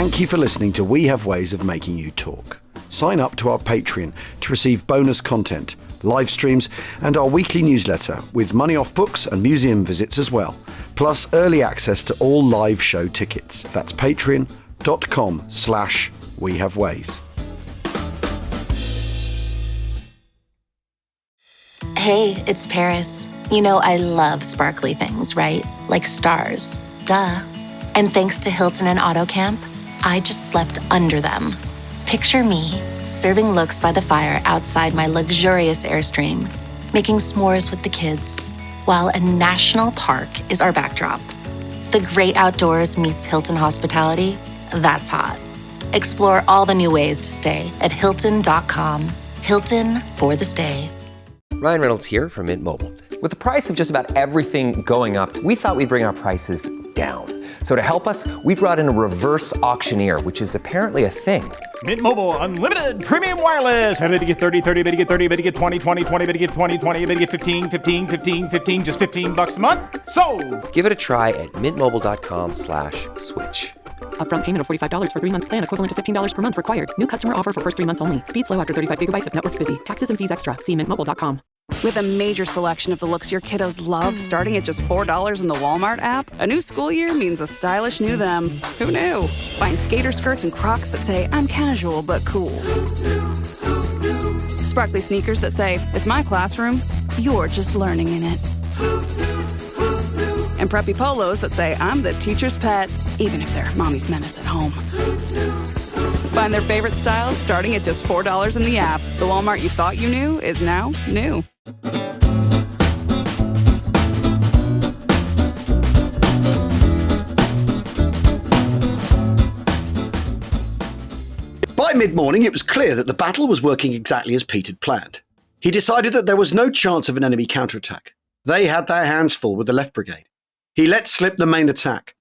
Thank you for listening to We Have Ways of Making You Talk. Sign up to our Patreon to receive bonus content, live streams, and our weekly newsletter with money off books and museum visits as well, plus early access to all live show tickets. That's patreon.com/wehaveways. Hey, it's Paris. You know I love sparkly things, right? Like stars. Duh. And thanks to Hilton and AutoCamp, I just slept under them. Picture me, serving looks by the fire outside my luxurious Airstream, making s'mores with the kids, while a national park is our backdrop. The great outdoors meets Hilton hospitality. That's hot. Explore all the new ways to stay at Hilton.com. Hilton for the stay. Ryan Reynolds here from Mint Mobile. With the price of just about everything going up, we thought we'd bring our prices down. So to help us, we brought in a reverse auctioneer, which is apparently a thing. Mint Mobile Unlimited Premium Wireless. How to get 30, 30, bit to get 30, bit to get 20, 20, 20, bit to get 20, 20, bit to get 15, 15, 15, 15, just $15 a month? Sold! Give it a try at mintmobile.com/switch. Upfront payment of $45 for 3-month plan, equivalent to $15 per month required. New customer offer for first 3 months only. Speed slow after 35 gigabytes if network's busy. Taxes and fees extra. See mintmobile.com. With a major selection of the looks your kiddos love, starting at just $4 in the Walmart app, a new school year means a stylish new them. Who knew? Find skater skirts and Crocs that say, I'm casual but cool. Sparkly sneakers that say, it's my classroom, you're just learning in it. And preppy polos that say, I'm the teacher's pet, even if they're mommy's menace at home. Find their favorite styles starting at just $4 in the app. The Walmart you thought you knew is now new. By mid-morning, it was clear that the battle was working exactly as Pete had planned. He decided that there was no chance of an enemy counterattack. They had their hands full with the left brigade. He let slip the main attack.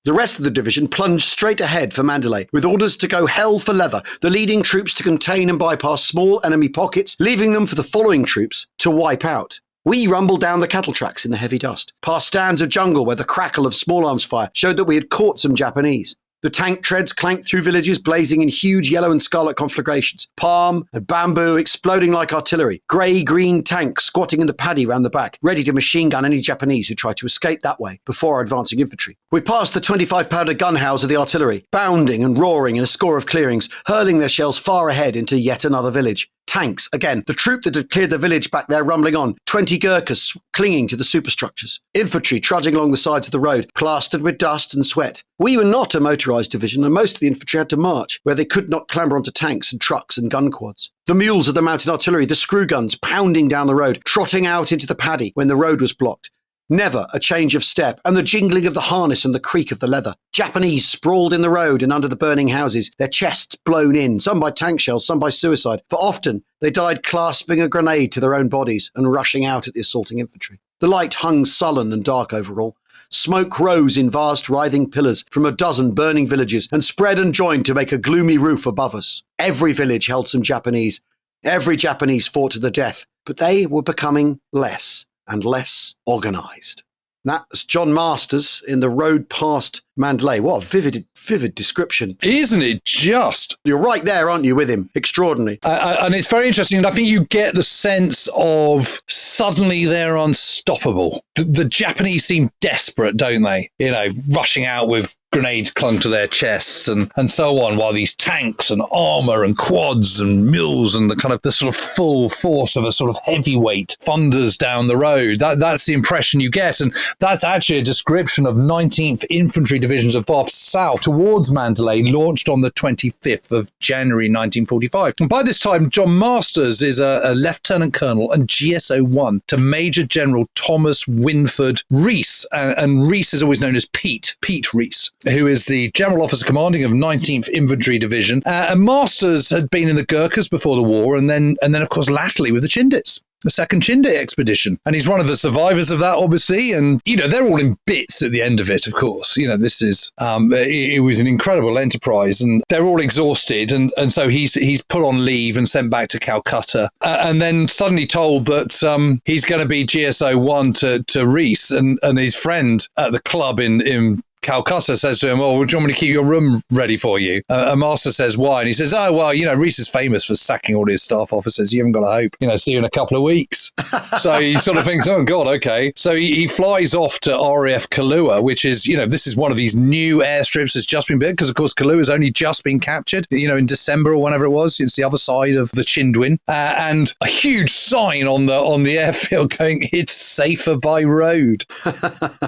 The rest of the division plunged straight ahead for Mandalay, with orders to go hell for leather, the leading troops to contain and bypass small enemy pockets, leaving them for the following troops to wipe out. We rumbled down the cattle tracks in the heavy dust, past stands of jungle where the crackle of small arms fire showed that we had caught some Japanese. The tank treads clanked through villages blazing in huge yellow and scarlet conflagrations, palm and bamboo exploding like artillery, grey-green tanks squatting in the paddy round the back, ready to machine gun any Japanese who tried to escape that way before our advancing infantry. We passed the 25-pounder gun house of the artillery, bounding and roaring in a score of clearings, hurling their shells far ahead into yet another village. Tanks, again, the troop that had cleared the village back there rumbling on, 20 Gurkhas clinging to the superstructures. Infantry trudging along the sides of the road, plastered with dust and sweat. We were not a motorised division, and most of the infantry had to march, where they could not clamber onto tanks and trucks and gun quads. The mules of the mounted artillery, the screw guns pounding down the road, trotting out into the paddy when the road was blocked. Never a change of step, and the jingling of the harness and the creak of the leather. Japanese sprawled in the road and under the burning houses, their chests blown in, some by tank shells, some by suicide, for often they died clasping a grenade to their own bodies and rushing out at the assaulting infantry. The light hung sullen and dark over all. Smoke rose in vast writhing pillars from a dozen burning villages and spread and joined to make a gloomy roof above us. Every village held some Japanese. Every Japanese fought to the death, but they were becoming less and less organised. That's John Masters in The Road Past Mandalay. What a vivid description. Isn't it just? You're right there, aren't you, with him? Extraordinary. And it's very interesting. And I think you get the sense of suddenly they're unstoppable. The Japanese seem desperate, don't they? You know, rushing out with grenades clung to their chests and so on, while these tanks and armour and quads and mules and the sort of full force of a sort of heavyweight thunders down the road. That's the impression you get. And that's actually a description of 19th Infantry Divisions of Bath South towards Mandalay, launched on the 25th of January 1945. And by this time, John Masters is a Lieutenant Colonel and GSO-1 to Major General Thomas Winford Rees. And Rees is always known as Pete Rees, who is the General Officer Commanding of 19th Infantry Division. And Masters had been in the Gurkhas before the war, and then of course, latterly with the Chindits, the second Chindit expedition. And he's one of the survivors of that, obviously. And, they're all in bits at the end of it, of course. This is, it was an incredible enterprise, and they're all exhausted. And so he's put on leave and sent back to Calcutta, and then suddenly told that he's going to be GSO-1 to Rees and his friend at the club in Calcutta says to him, "Oh, do you want me to keep your room ready for you?" And Master says, "Why?" And he says, "Oh, well, Rees is famous for sacking all his staff officers. You haven't got a hope. See you in a couple of weeks." So he sort of thinks, "Oh, God, okay." So he flies off to RAF Kahlua, which is, this is one of these new airstrips that's just been built, because, of course, Kahlua's only just been captured, in December or whenever it was. It's the other side of the Chindwin. And a huge sign on the airfield going, "It's safer by road."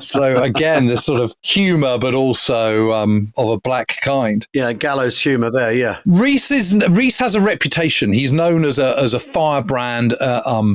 So, again, this sort of humour, but also of a black kind. Yeah, gallows humour there, yeah. Rees has a reputation. He's known as a firebrand.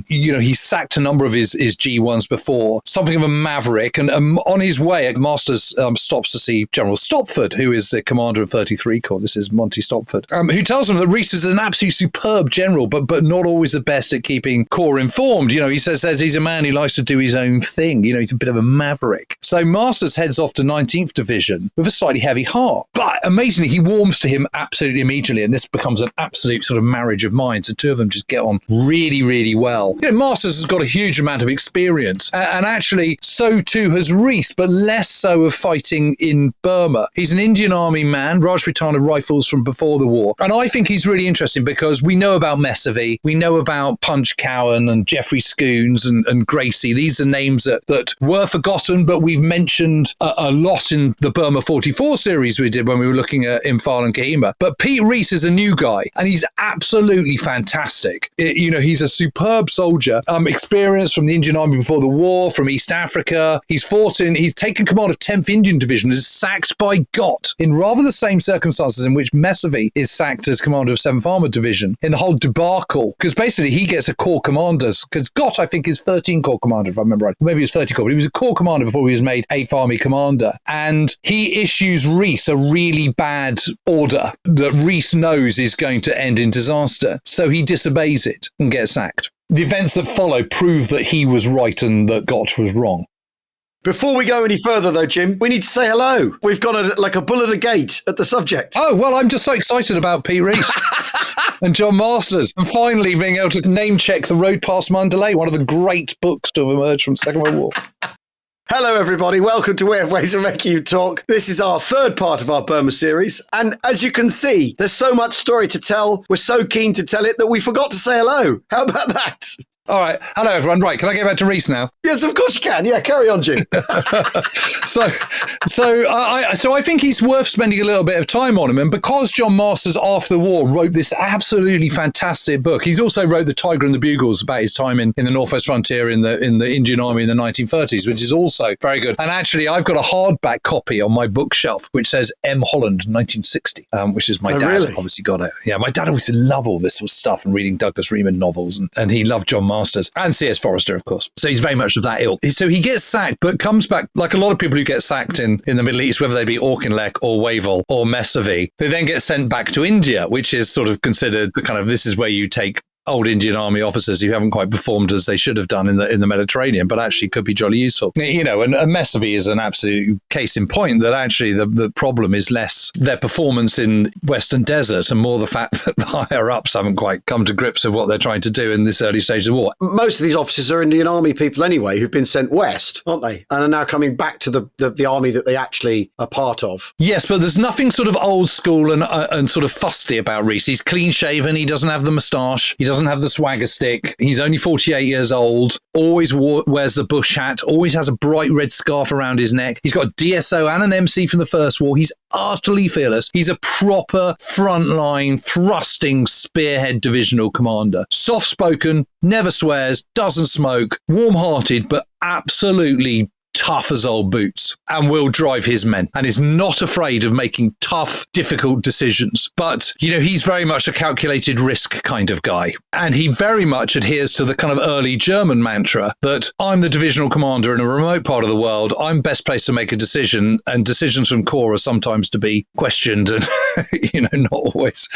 He's sacked a number of his G1s before, something of a maverick. And on his way, Masters stops to see General Stopford, who is the commander of 33 Corps. This is Monty Stopford, who tells him that Rees is an absolutely superb general, but not always the best at keeping Corps informed. He says he's a man who likes to do his own thing. He's a bit of a maverick. So Masters heads off to 19th Division with a slightly heavy heart. But amazingly, he warms to him absolutely immediately, and this becomes an absolute sort of marriage of minds. The two of them just get on really, really well. Masters has got a huge amount of experience, and actually so too has Rees, but less so of fighting in Burma. He's an Indian Army man, Rajputana rifles from before the war, and I think he's really interesting because we know about Messavi, we know about Punch Cowan and Geoffrey Scoons and Gracie. These are names that were forgotten, but we've mentioned a lot in the Burma 44 series we did when we were looking at Imphal and Kohima. But Pete Rees is a new guy, and he's absolutely fantastic. He's a superb soldier, experienced from the Indian Army before the war, from East Africa. He's taken command of 10th Indian Division, is sacked by Gott in rather the same circumstances in which Messavi is sacked as commander of 7th Armoured Division in the whole debacle, because basically he gets a corps commander, because Gott, I think, is 13 Corps commander, if I remember right. Maybe he was 30 Corps, but he was a corps commander before he was made 8th Army commander, and he issues Rees a really bad order that Rees knows is going to end in disaster, so he disobeys it and gets sacked. The events that follow prove that he was right and that Gott was wrong. Before we go any further, though, Jim, we need to say hello. We've got a bull at a gate at the subject. Oh, well, I'm just so excited about Pete Rees and John Masters, and finally being able to name-check The Road Past Mandalay, one of the great books to have emerged from the Second World War. Hello, everybody. Welcome to Weird Ways of Making You Talk. This is our third part of our Burma series. And as you can see, there's so much story to tell. We're so keen to tell it that we forgot to say hello. How about that? All right. Hello, everyone. Right. Can I get back to Rees now? Yes, of course you can. Yeah, carry on, Jim. So I think he's worth spending a little bit of time on him. And because John Masters, after the war, wrote this absolutely fantastic book, he's also wrote The Tiger and the Bugles about his time in the Northwest Frontier in the Indian Army in the 1930s, which is also very good. And actually, I've got a hardback copy on my bookshelf, which says M. Holland, 1960, which is my dad. Really? Obviously got it. Yeah, my dad obviously loved all this sort of stuff and reading Douglas Riemann novels, and he loved John Masters and C.S. Forrester, of course. So he's very much of that ilk. So he gets sacked, but comes back, like a lot of people who get sacked in the Middle East, whether they be Auchinleck or Wavell or Messavi, they then get sent back to India, which is sort of considered the kind of, this is where you take old Indian Army officers who haven't quite performed as they should have done in the Mediterranean, but actually could be jolly useful. And Messavi is an absolute case in point that actually the problem is less their performance in Western Desert and more the fact that the higher ups haven't quite come to grips with what they're trying to do in this early stage of the war. Most of these officers are Indian Army people anyway, who've been sent west, aren't they? And are now coming back to the army that they actually are part of. Yes, but there's nothing sort of old school and sort of fusty about Rees. He's clean shaven. He doesn't have the moustache. He doesn't have the swagger stick. He's only 48 years old, always wears the bush hat, always has a bright red scarf around his neck. He's got a DSO and an MC from the First War. He's utterly fearless. He's a proper frontline, thrusting spearhead divisional commander. Soft-spoken, never swears, doesn't smoke, warm-hearted, but absolutely tough as old boots, and will drive his men, and is not afraid of making tough, difficult decisions. But, he's very much a calculated risk kind of guy. And he very much adheres to the kind of early German mantra that I'm the divisional commander in a remote part of the world. I'm best placed to make a decision, and decisions from Corps are sometimes to be questioned and, not always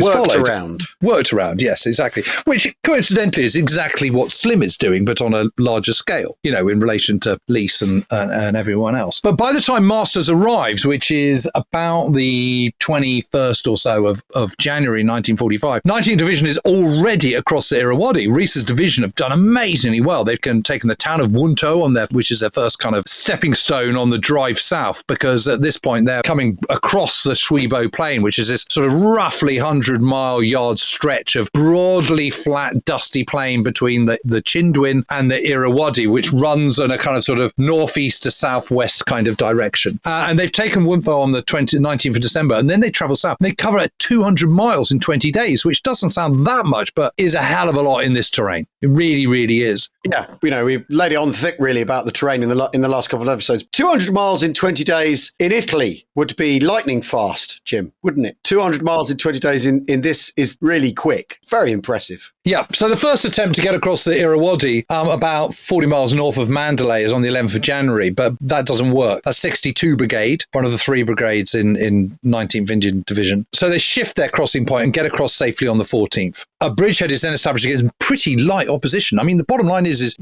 followed. Worked around, yes, exactly. Which, coincidentally, is exactly what Slim is doing, but on a larger scale, in relation to Lee police and everyone else. But by the time Masters arrives, which is about the 21st or so of January 1945, 19th Division is already across the Irrawaddy. Rees's division have done amazingly well. They've taken the town of Wunto on which is their first kind of stepping stone on the drive south, because at this point they're coming across the Shwebo Plain, which is this sort of roughly 100-mile-yard stretch of broadly flat, dusty plain between the Chindwin and the Irrawaddy, which runs in a kind of sort of northeast to southwest kind of direction. And they've taken Wunto on the 19th of December, and then they travel south. They cover 200 miles in 20 days, which doesn't sound that much, but is a hell of a lot in this terrain. It really, really is. Yeah, we've laid it on thick, really, about the terrain in the last couple of episodes. 200 miles in 20 days in Italy would be lightning fast, Jim, wouldn't it? 200 miles in 20 days in this is really quick. Very impressive. Yeah, so the first attempt to get across the Irrawaddy, about 40 miles north of Mandalay, is on the 11th of January, but that doesn't work. That's 62 Brigade, one of the 3 brigades in 19th Indian Division. So they shift their crossing point and get across safely on the 14th. A bridgehead is then established against pretty light opposition. I mean, the bottom line is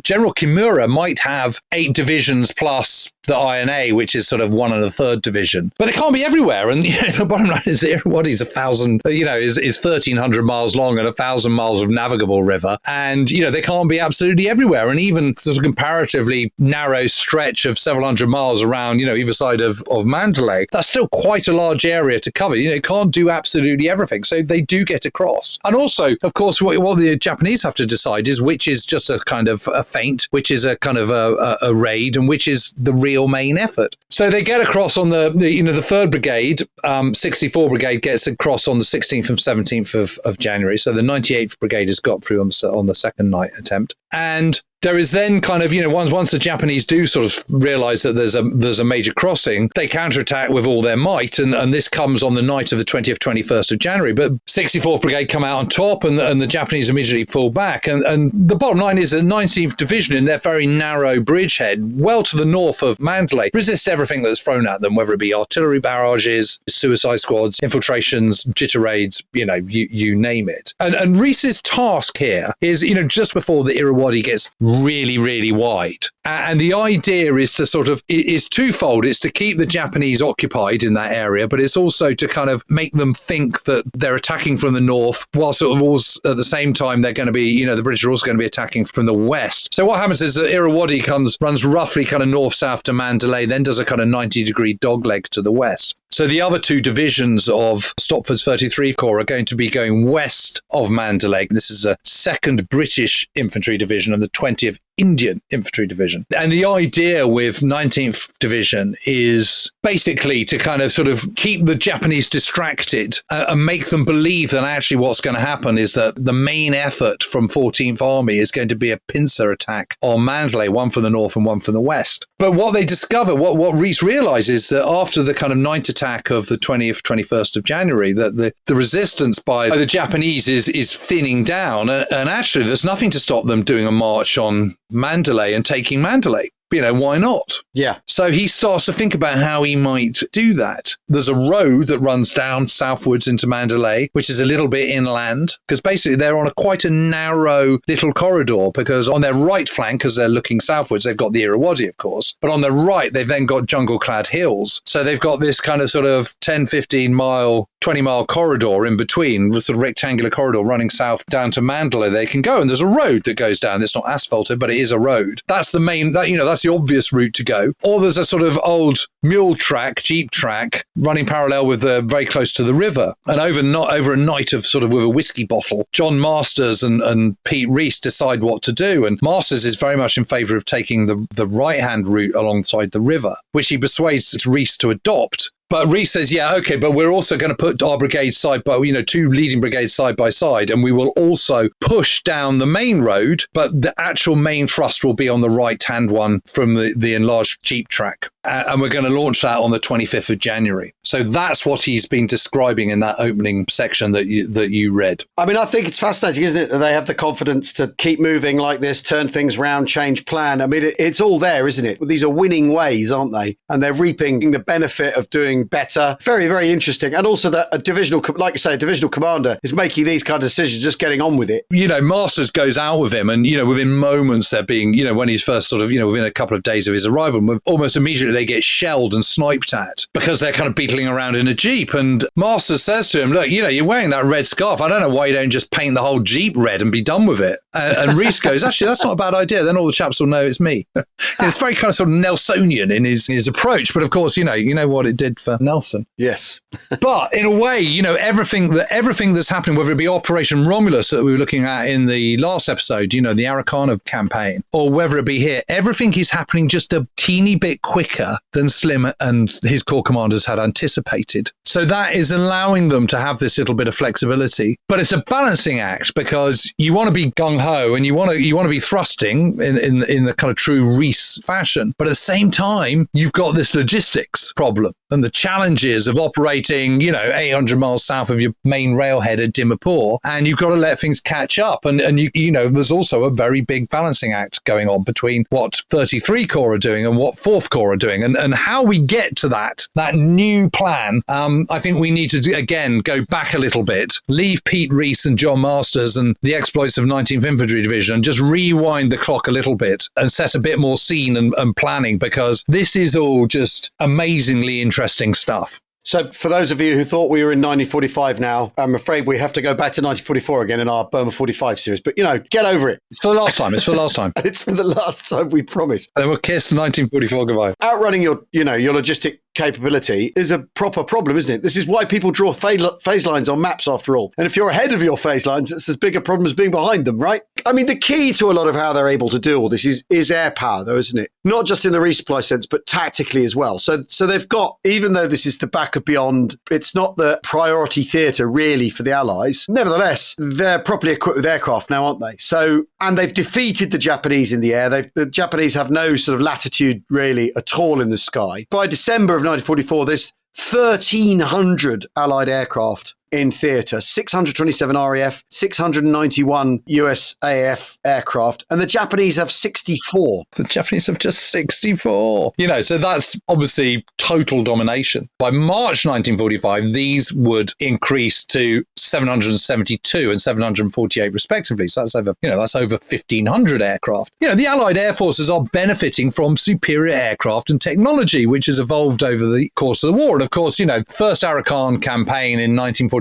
General Kimura might have 8 divisions plus the INA, which is sort of 1 1/3 division, but it can't be everywhere. And the bottom line is the Irrawaddy is 1,300 miles long and 1,000 miles of navigable river, and they can't be absolutely everywhere. And even sort of comparatively narrow stretch of several hundred miles around either side of Mandalay, that's still quite a large area to cover. It can't do absolutely everything, so they do get across. And also, of course, what the Japanese have to decide is which is just a kind of a feint, which is a kind of a raid, and which is the real main effort. So they get across on the 3rd Brigade, 64 Brigade gets across on the 16th and 17th of January. So the 98th Brigade has got through on the second night attempt. And there is then kind of, once the Japanese do sort of realize that there's a major crossing, they counterattack with all their might. And this comes on the night of the 20th, 21st of January. But 64th Brigade come out on top, and the Japanese immediately fall back. And the bottom line is that 19th Division, in their very narrow bridgehead, well to the north of Mandalay, resist everything that's thrown at them, whether it be artillery barrages, suicide squads, infiltrations, jitter raids, you name it. And Rees's task here is, just before the Irrawaddy gets really, really wide. And the idea is is twofold. It's to keep the Japanese occupied in that area, but it's also to kind of make them think that they're attacking from the north, while sort of also at the same time they're going to be, the British are also going to be attacking from the west. So what happens is that Irrawaddy runs roughly kind of north-south to Mandalay, then does a kind of 90-degree dogleg to the west. So the other 2 divisions of Stopford's 33 Corps are going to be going west of Mandalay. This is a 2nd British Infantry Division and the 20th Indian Infantry Division. And the idea with 19th Division is basically to kind of sort of keep the Japanese distracted and make them believe that actually what's going to happen is that the main effort from 14th Army is going to be a pincer attack on Mandalay, one from the north and one from the west. But what they discover, what Rees realizes, that after the kind of night attack of the 20th, 21st of January, that the resistance by the Japanese is thinning down. And actually, there's nothing to stop them doing a march on Mandalay and taking Mandalay. Why not? Yeah. So he starts to think about how he might do that. There's a road that runs down southwards into Mandalay, which is a little bit inland, because basically they're on quite a narrow little corridor, because on their right flank, as they're looking southwards, they've got the Irrawaddy, of course. But on the right, they've then got jungle-clad hills. So they've got this kind of sort of 10, 15 mile, 20-mile corridor in between, the sort of rectangular corridor running south down to Mandalay they can go. And there's a road that goes down. It's not asphalted, but it is a road. That's the main, that's the obvious route to go. Or there's a sort of old mule track, jeep track, running parallel with very close to the river. And over a night of sort of with a whiskey bottle, John Masters and Pete Rees decide what to do. And Masters is very much in favour of taking the right-hand route alongside the river, which he persuades Rees to adopt. But Rees says, yeah, okay, but we're also going to put our brigades side by, 2 leading brigades side by side, and we will also push down the main road, but the actual main thrust will be on the right-hand one from the enlarged jeep track. And we're going to launch that on the 25th of January. So that's what he's been describing in that opening section that you read. I mean, I think it's fascinating, isn't it, that they have the confidence to keep moving like this, turn things round, change plan. I mean, it's all there, isn't it? These are winning ways, aren't they? And they're reaping the benefit of doing performing better. Very, very interesting. And also that a divisional commander is making these kind of decisions, just getting on with it. Masters goes out with him and, within moments they're being, when he's first sort of, within a couple of days of his arrival, almost immediately they get shelled and sniped at because they're kind of beetling around in a Jeep. And Masters says to him, look, you're wearing that red scarf. I don't know why you don't just paint the whole Jeep red and be done with it. And Rees goes, actually, that's not a bad idea. Then all the chaps will know it's me. It's very kind of sort of Nelsonian in his approach. But of course, you know what it did for Nelson. Yes. But in a way, everything that's happening, whether it be Operation Romulus that we were looking at in the last episode, the Arakan campaign, or whether it be here, everything is happening just a teeny bit quicker than Slim and his corps commanders had anticipated. So that is allowing them to have this little bit of flexibility. But it's a balancing act because you want to be gung-ho and you want to be thrusting in the kind of true Rees fashion. But at the same time, you've got this logistics problem and the challenges of operating, 800 miles south of your main railhead at Dimapur, and you've got to let things catch up. And there's also a very big balancing act going on between what 33 Corps are doing and what 4th Corps are doing. And how we get to that new plan, I think we need to, again, go back a little bit, leave Pete Rees and John Masters and the exploits of 19th Infantry Division and just rewind the clock a little bit and set a bit more scene and planning, because this is all just amazingly interesting stuff. So for those of you who thought we were in 1945 now, I'm afraid we have to go back to 1944 again in our Burma 45 series. But, get over it. It's for the last time. It's for the last time. It's for the last time, we promise. Then we'll kiss 1944 goodbye. Outrunning your logistic capability is a proper problem, isn't it? This is why people draw phase lines on maps, after all. And if you're ahead of your phase lines, it's as big a problem as being behind them, right? I mean, the key to a lot of how they're able to do all this is air power, though, isn't it? Not just in the resupply sense, but tactically as well. So they've got, even though this is the back of beyond, it's not the priority theatre really for the Allies. Nevertheless, they're properly equipped with aircraft now, aren't they? So, and they've defeated the Japanese in the air. The Japanese have no sort of latitude really at all in the sky. By December of 1944, there's 1,300 Allied aircraft in theatre, 627 RAF, 691 USAF aircraft, and the Japanese have 64. The Japanese have just 64. So that's obviously total domination. By March 1945, these would increase to 772 and 748 respectively. So that's over 1,500 aircraft. The Allied air forces are benefiting from superior aircraft and technology, which has evolved over the course of the war. And of course, first Arakan campaign in 1942-43,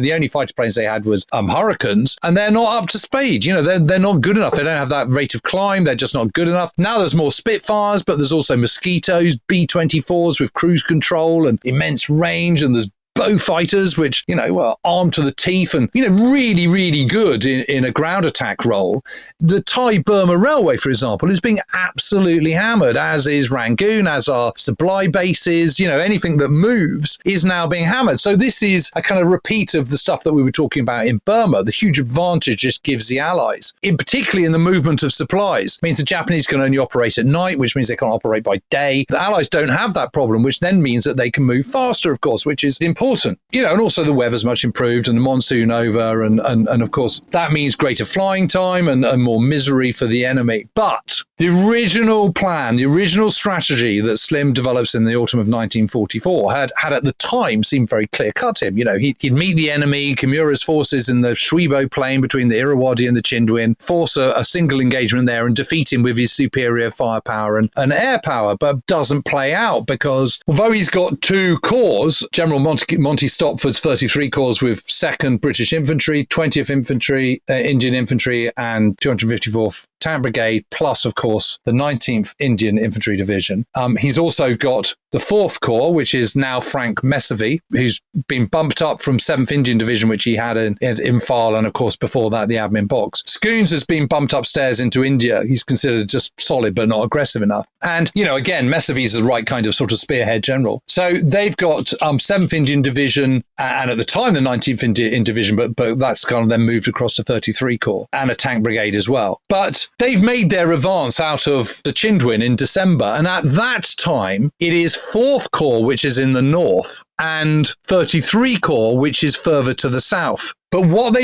the only fighter planes they had was Hurricanes, and they're not up to speed. They're not good enough. They don't have that rate of climb. They're just not good enough. Now there's more Spitfires, but there's also Mosquitoes, B-24s with cruise control and immense range, and there's bow fighters, which, were armed to the teeth and, really, really good in a ground attack role. The Thai-Burma Railway, for example, is being absolutely hammered, as is Rangoon, as are supply bases. Anything that moves is now being hammered. So this is a kind of repeat of the stuff that we were talking about in Burma. The huge advantage this gives the Allies, particularly in the movement of supplies. It means the Japanese can only operate at night, which means they can't operate by day. The Allies don't have that problem, which then means that they can move faster, of course, which is important. And also the weather's much improved and the monsoon over. And of course, that means greater flying time and more misery for the enemy. But the original plan, the original strategy that Slim develops in the autumn of 1944 had at the time seemed very clear-cut to him. He'd meet the enemy, Kimura's forces in the Shwebo plain between the Irrawaddy and the Chindwin, force a single engagement there and defeat him with his superior firepower and air power, but doesn't play out because although he's got two corps, General Monty Stopford's 33 Corps with 2nd British Infantry, 20th Infantry, Indian Infantry and 254th Tank Brigade, plus, of course, the 19th Indian Infantry Division. He's also got the 4th Corps, which is now Frank Mesavy, who's been bumped up from 7th Indian Division, which he had in Imphal, and, of course, before that, the admin box. Scoons has been bumped upstairs into India. He's considered just solid but not aggressive enough. And, again, Mesavy's the right kind of sort of spearhead general. So they've got 7th Indian Division, and at the time, the 19th Indian Division, but that's kind of then moved across to 33 Corps, and a tank brigade as well. But they've made their advance out of the Chindwin in December, and at that time, it is 4th Corps, which is in the north, and 33 Corps, which is further to the south. But what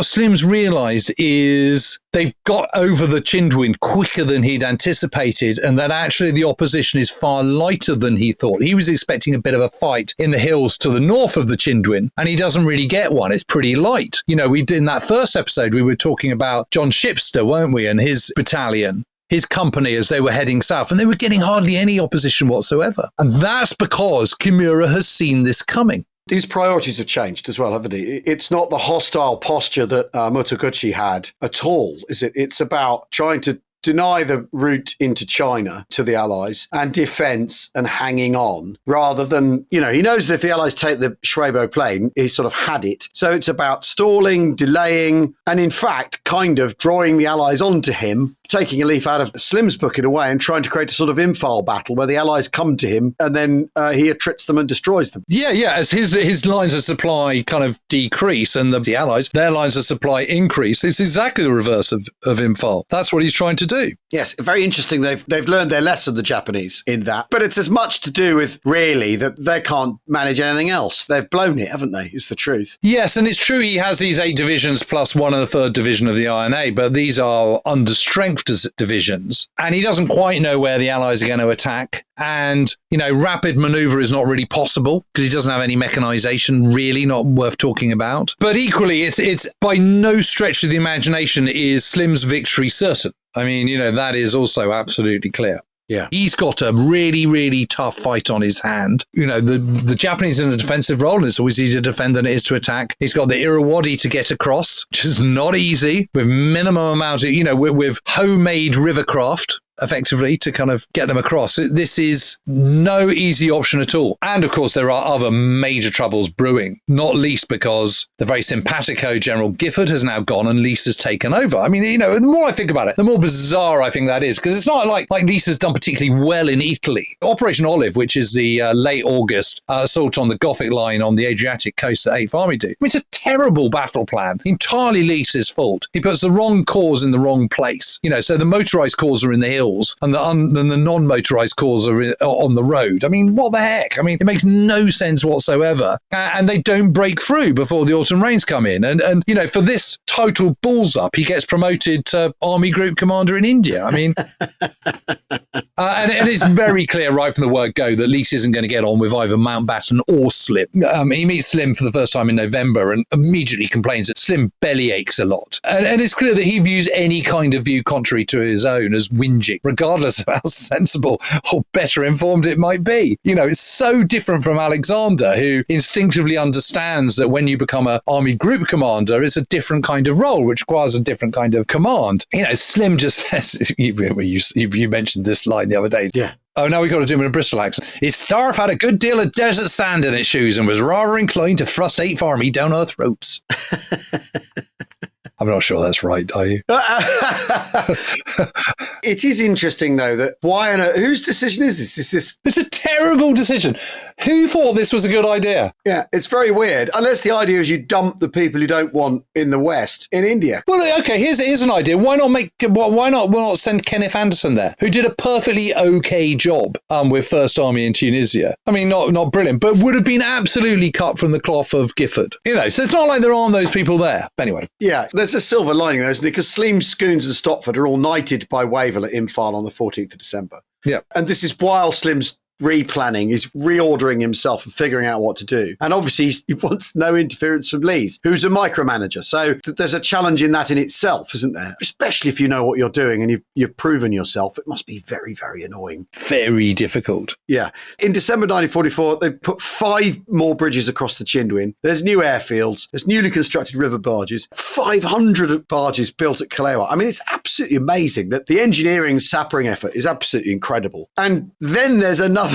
Slim's realised is they've got over the Chindwin quicker than he'd anticipated, and that actually the opposition is far lighter than he thought. He was expecting a bit of a fight in the hills to the north of the Chindwin, and he doesn't really get one. It's pretty light. You know, in that first episode, we were talking about John Shipster, weren't we, and his battalion, his company, as they were heading south, and they were getting hardly any opposition whatsoever. And that's because Kimura has seen this coming. His priorities have changed as well, haven't they? It's not the hostile posture that Motoguchi had at all, is it? It's about trying to deny the route into China to the Allies and defence and hanging on, rather than, you know, he knows that if the Allies take the Shwebo plane, he's sort of had it. So it's about stalling, delaying, and in fact, kind of drawing the Allies onto him, taking a leaf out of Slim's book in a way and trying to create a sort of infile battle where the Allies come to him and then he attrits them and destroys them. Yeah, as his lines of supply kind of decrease and the Allies, their lines of supply increase. It's exactly the reverse of infile. That's what he's trying to do. Yes, very interesting. They've learned their lesson, the Japanese, in that. But it's as much to do with, really, that they can't manage anything else. They've blown it, haven't they? It's the truth. Yes, and it's true he has these 8 divisions plus 1 and the 3rd division of the INA, but these are under strength divisions. And he doesn't quite know where the Allies are going to attack. And, you know, rapid manoeuvre is not really possible because he doesn't have any mechanization, really not worth talking about. But equally, it's by no stretch of the imagination is Slim's victory certain. I mean, you know, that is also absolutely clear. Yeah. He's got a really, really tough fight on his hand. You know, the Japanese in a defensive role, and it's always easier to defend than it is to attack. He's got the Irrawaddy to get across, which is not easy, with minimum amount of, you know, with homemade rivercraft, effectively, to kind of get them across. This is no easy option at all. And of course, there are other major troubles brewing, not least because the very simpatico General Gifford has now gone and Lees has taken over. I mean, you know, the more I think about it, the more bizarre I think that is, because it's not like Lees has done particularly well in Italy. Operation Olive, which is the late August assault on the Gothic line on the Adriatic coast that 8th Army do. I mean, it's a terrible battle plan, entirely Lees's fault. He puts the wrong corps in the wrong place. You know, so the motorised corps are in the hills and the non-motorised corps are on the road. I mean, what the heck? I mean, it makes no sense whatsoever. And they don't break through before the autumn rains come in. And you know, for this total balls up, he gets promoted to Army Group Commander in India. I mean, and it's very clear right from the word go that Lees isn't going to get on with either Mountbatten or Slim. He meets Slim for the first time in November and immediately complains that Slim belly aches a lot. And it's clear that he views any kind of view contrary to his own as whinging, regardless of how sensible or better informed it might be. You know, it's so different from Alexander, who instinctively understands that when you become an army group commander, it's a different kind of role, which requires a different kind of command. You know, Slim just says, you mentioned this line the other day. Yeah. Oh, now we've got to do him in a Bristol accent. His staff had a good deal of desert sand in its shoes and was rather inclined to thrust 8th Army down our throats. I'm not sure that's right, are you? It is interesting, though, that whose decision is this? It's a terrible decision. Who thought this was a good idea? Yeah, it's very weird. Unless the idea is you dump the people you don't want in the West in India. Well, okay, here's an idea. Why not send Kenneth Anderson there, who did a perfectly okay job with First Army in Tunisia? I mean, not brilliant, but would have been absolutely cut from the cloth of Gifford. You know, so it's not like there aren't those people there. Anyway. Yeah, there's a silver lining, though, isn't there? Because Slim, Scoons and Stopford are all knighted by Wavell at Imphal on the 14th of December. Yeah. And this is while Slim's replanning, he's reordering himself and figuring out what to do. And obviously he wants no interference from Lees, who's a micromanager. So there's a challenge in that in itself, isn't there? Especially if you know what you're doing and you've proven yourself. It must be very, very annoying. Very difficult. Yeah. In December 1944, they put 5 more bridges across the Chindwin. There's new airfields. There's newly constructed river barges. 500 barges built at Kalewa. I mean, it's absolutely amazing that the engineering sappering effort is absolutely incredible. And then there's another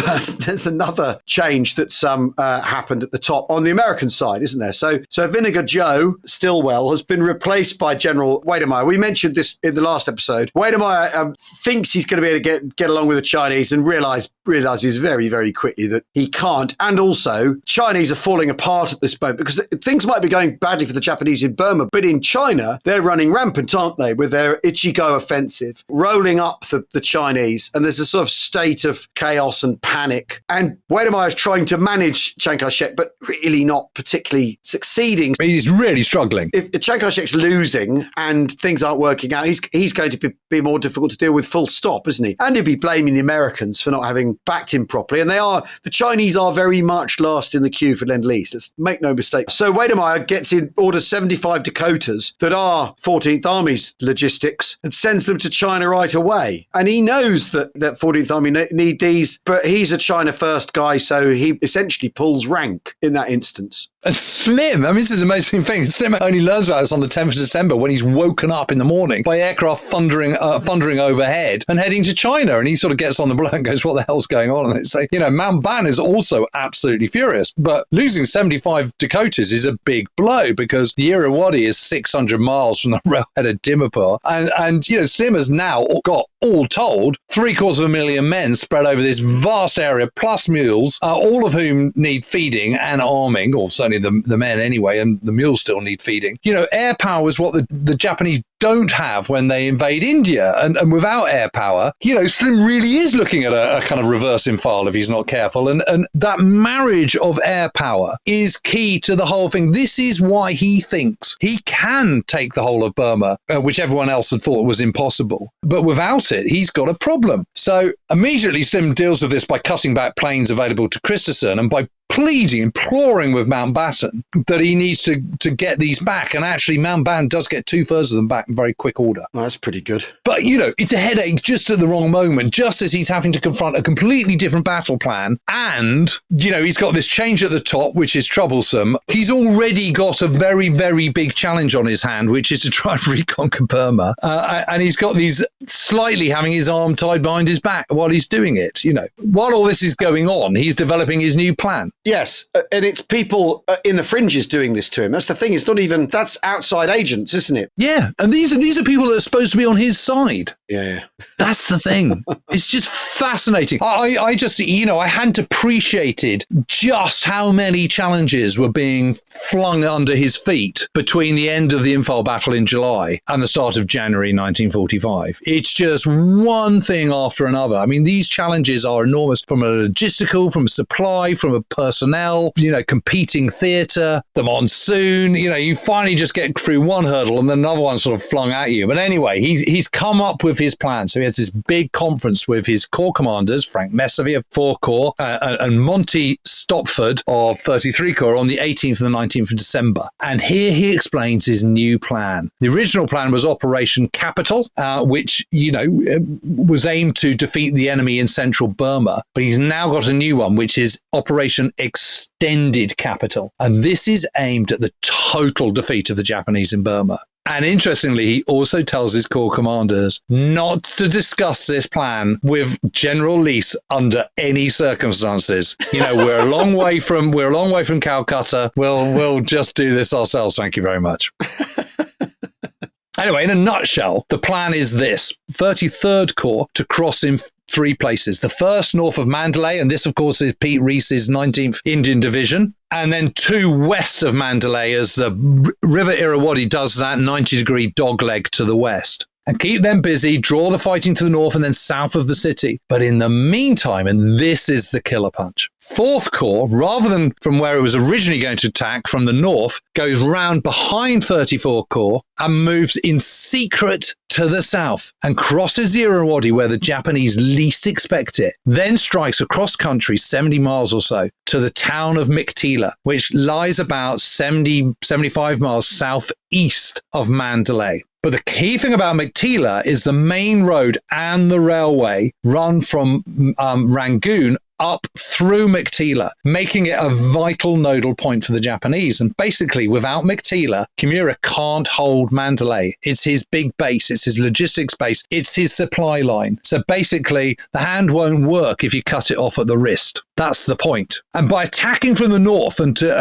change that's happened at the top on the American side, isn't there? So Vinegar Joe Stilwell has been replaced by General Weidemeyer. We mentioned this in the last episode. Weidemeyer thinks he's going to be able to get along with the Chinese and realizes very, very quickly that he can't. And also, Chinese are falling apart at this moment because things might be going badly for the Japanese in Burma, but in China, they're running rampant, aren't they, with their Ichigo offensive, rolling up the Chinese. And there's a sort of state of chaos and and panic. And Wedemeyer is trying to manage Chiang Kai-shek, but really not particularly succeeding. He's really struggling. If Chiang Kai-shek's losing and things aren't working out, he's going to be more difficult to deal with, full stop, isn't he? And he'll be blaming the Americans for not having backed him properly. And the Chinese are very much last in the queue for Lend-Lease. Let's make no mistake. So Wedemeyer orders 75 Dakotas that are 14th Army's logistics and sends them to China right away. And he knows that 14th Army need these, but he's a China first guy, so he essentially pulls rank in that instance. And Slim, I mean, this is an amazing thing. Slim only learns about this on the 10th of December when he's woken up in the morning by aircraft thundering overhead and heading to China. And he sort of gets on the blow and goes, what the hell's going on? And they say, Mountbatten is also absolutely furious. But losing 75 Dakotas is a big blow because the Irrawaddy is 600 miles from the railhead of Dimapur. And Slim has now got, all told, 750,000 men spread over this vast area, plus mules, all of whom need feeding and arming, or certainly the men anyway, and the mules still need feeding. Air power is what the Japanese don't have when they invade India. And without air power, Slim really is looking at a kind of reverse infile if he's not careful. And that marriage of air power is key to the whole thing. This is why he thinks he can take the whole of Burma, which everyone else had thought was impossible. But without it, he's got a problem. So immediately Slim deals with this by cutting back planes available to Christensen and by imploring with Mountbatten that he needs to get these back. And actually, Mountbatten does get 2/3 of them back in very quick order. Well, that's pretty good. But, it's a headache just at the wrong moment, just as he's having to confront a completely different battle plan. And, he's got this change at the top, which is troublesome. He's already got a very, very big challenge on his hand, which is to try and reconquer Burma. And he's got these slightly having his arm tied behind his back while he's doing it. While all this is going on, he's developing his new plan. Yes, and it's people in the fringes doing this to him. That's the thing. That's outside agents, isn't it? Yeah, and these are people that are supposed to be on his side. Yeah. That's the thing. It's just fascinating. I just, I hadn't appreciated just how many challenges were being flung under his feet between the end of the Imphal battle in July and the start of January 1945. It's just one thing after another. I mean, these challenges are enormous, from a logistical, from a supply, from a personnel, competing theatre, the monsoon. You finally just get through one hurdle and then another one sort of flung at you. But anyway, he's come up with his plan. So he has this big conference with his corps commanders, Frank Messervy of 4 Corps and Monty Stopford of 33 Corps on the 18th and the 19th of December. And here he explains his new plan. The original plan was Operation Capital, which, was aimed to defeat the enemy in central Burma. But he's now got a new one, which is Operation Extended Capital. And this is aimed at the total defeat of the Japanese in Burma. And interestingly, he also tells his corps commanders not to discuss this plan with General Rees under any circumstances. We're a long way from Calcutta. We'll just do this ourselves. Thank you very much. Anyway, in a nutshell, the plan is this: 33rd Corps to cross in 3 places. The first north of Mandalay, and this, of course, is Pete Rees's 19th Indian Division. And then 2 west of Mandalay as the River Irrawaddy does that 90-degree dogleg to the west. And keep them busy, draw the fighting to the north and then south of the city. But in the meantime, and this is the killer punch, 4th Corps, rather than from where it was originally going to attack from the north, goes round behind 34th Corps and moves in secret to the south and crosses the Irrawaddy where the Japanese least expect it, then strikes across country 70 miles or so to the town of McTila, which lies about 75 miles southeast of Mandalay. But the key thing about McTila is the main road and the railway run from Rangoon up through McTila, making it a vital nodal point for the Japanese. And basically, without McTila, Kimura can't hold Mandalay. It's his big base. It's his logistics base. It's his supply line. So basically, the hand won't work if you cut it off at the wrist. That's the point. And by attacking from the north and to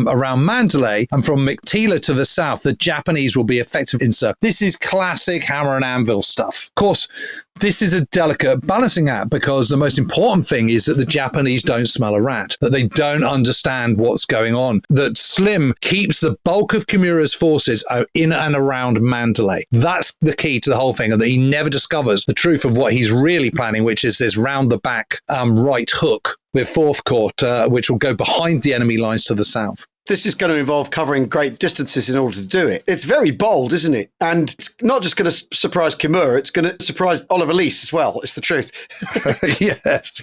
around Mandalay and from McTila to the south, the Japanese will be effective in circle. This is classic hammer and anvil stuff. Of course, this is a delicate balancing act because the most important thing is that the Japanese don't smell a rat, that they don't understand what's going on, that Slim keeps the bulk of Kimura's forces in and around Mandalay. That's the key to the whole thing, and that he never discovers the truth of what he's really planning, which is this round-the-back right hook with Fourth Corps, which will go behind the enemy lines to the south. This is going to involve covering great distances in order to do it. It's very bold, isn't it? And it's not just going to surprise Kimura, it's going to surprise Oliver Leese as well. It's the truth. yes.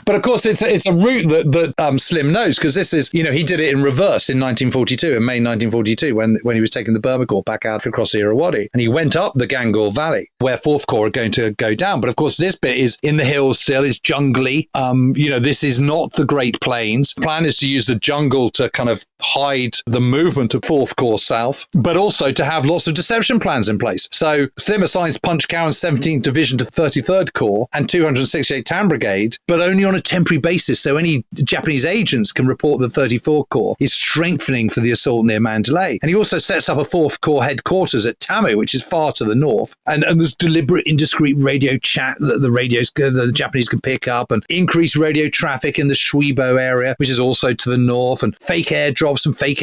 But of course, it's a route that Slim knows, because this is, he did it in reverse in 1942, in May 1942, when he was taking the Burma Corps back out across the Irrawaddy. And he went up the Gangor Valley, where Fourth Corps are going to go down. But of course, this bit is in the hills still, it's jungly. This is not the Great Plains. The plan is to use the jungle to kind of hide the movement of Fourth Corps south, but also to have lots of deception plans in place. So Slim assigns Punch Cowan's 17th Division to 33rd Corps and 268th Town Brigade, but only on a temporary basis. So any Japanese agents can report that 34th Corps is strengthening for the assault near Mandalay. And he also sets up a 4th Corps headquarters at Tamu, which is far to the north. And there's deliberate indiscreet radio chat that the Japanese can pick up, and increased radio traffic in the Shwebo area, which is also to the north, and fake airdrops and fake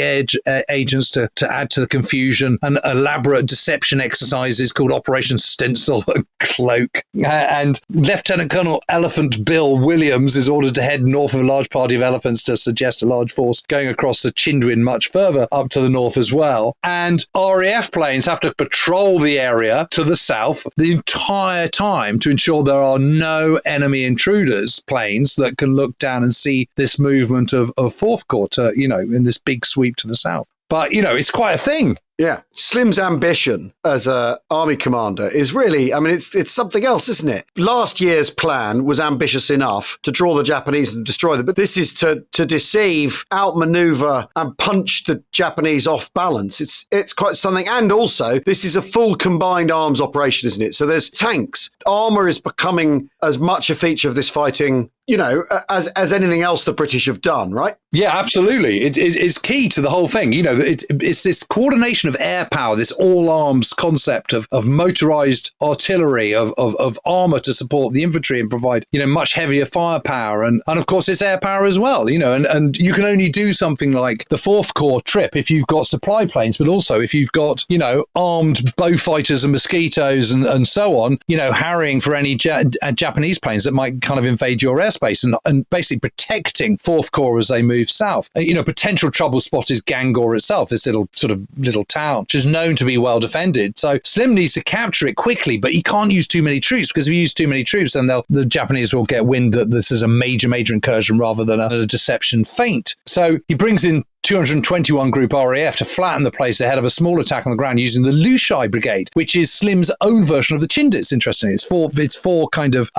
agents to add to the confusion, and elaborate deception exercises called Operation Stencil and Cloak. And Lieutenant Colonel Elephant Bill Williams is ordered to head north of a large party of elephants to suggest a large force going across the Chindwin much further up to the north as well. And RAF planes have to patrol the area to the south the entire time to ensure there are no enemy intruders planes that can look down and see this movement of Fourth Corps to, in this big sweep to the south. But, it's quite a thing. Yeah. Slim's ambition as an army commander is really, it's something else, isn't it? Last year's plan was ambitious enough to draw the Japanese and destroy them, but this is to deceive, outmaneuver, and punch the Japanese off balance. It's quite something. And also, this is a full combined arms operation, isn't it? So there's tanks. Armour is becoming as much a feature of this fighting, as anything else the British have done, right? Yeah, absolutely. It's key to the whole thing. It's this coordination of air power, this all-arms concept of motorized artillery, of armor to support the infantry and provide, much heavier firepower. And of course, it's air power as well, and you can only do something like the Fourth Corps trip if you've got supply planes, but also if you've got, armed bow fighters and mosquitoes and so on, harrying for any Japanese planes that might kind of invade your airspace and basically protecting Fourth Corps as they move south. Potential trouble spot is Gangor itself, this little town, which is known to be well defended. So Slim needs to capture it quickly, but he can't use too many troops, because if you use too many troops, then the Japanese will get wind that this is a major incursion rather than a deception feint. So he brings in 221 Group RAF to flatten the place ahead of a small attack on the ground using the Lushai Brigade, which is Slim's own version of the Chindits, interestingly. It's four kind of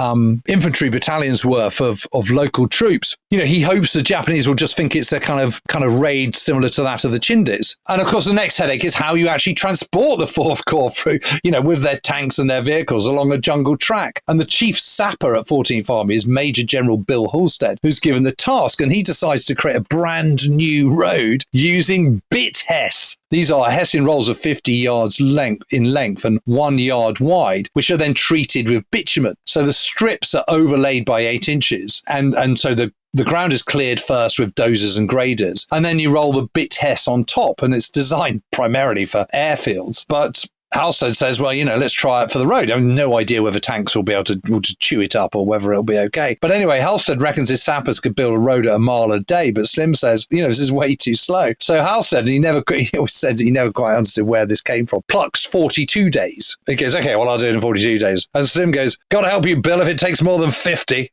infantry battalions worth of local troops. He hopes the Japanese will just think it's a kind of raid similar to that of the Chindits. And of course, the next headache is how you actually transport the Fourth Corps through, with their tanks and their vehicles along a jungle track. And the chief sapper at 14th Army is Major General Bill Halstead, who's given the task, and he decides to create a brand new road using bit Hess. These are Hessian rolls of 50 yards in length and 1 yard wide, which are then treated with bitumen. So the strips are overlaid by 8 inches, and so the ground is cleared first with dozers and graders, and then you roll the bit Hess on top, and it's designed primarily for airfields. But Halstead says, well, let's try it for the road. I have no idea whether tanks will be able to chew it up or whether it'll be okay. But anyway, Halstead reckons his sappers could build a road at a mile a day, but Slim says, this is way too slow. So Halstead, he always said he never quite understood where this came from, plucks 42 days. He goes, okay, well, I'll do it in 42 days. And Slim goes, got to help you, Bill, if it takes more than 50.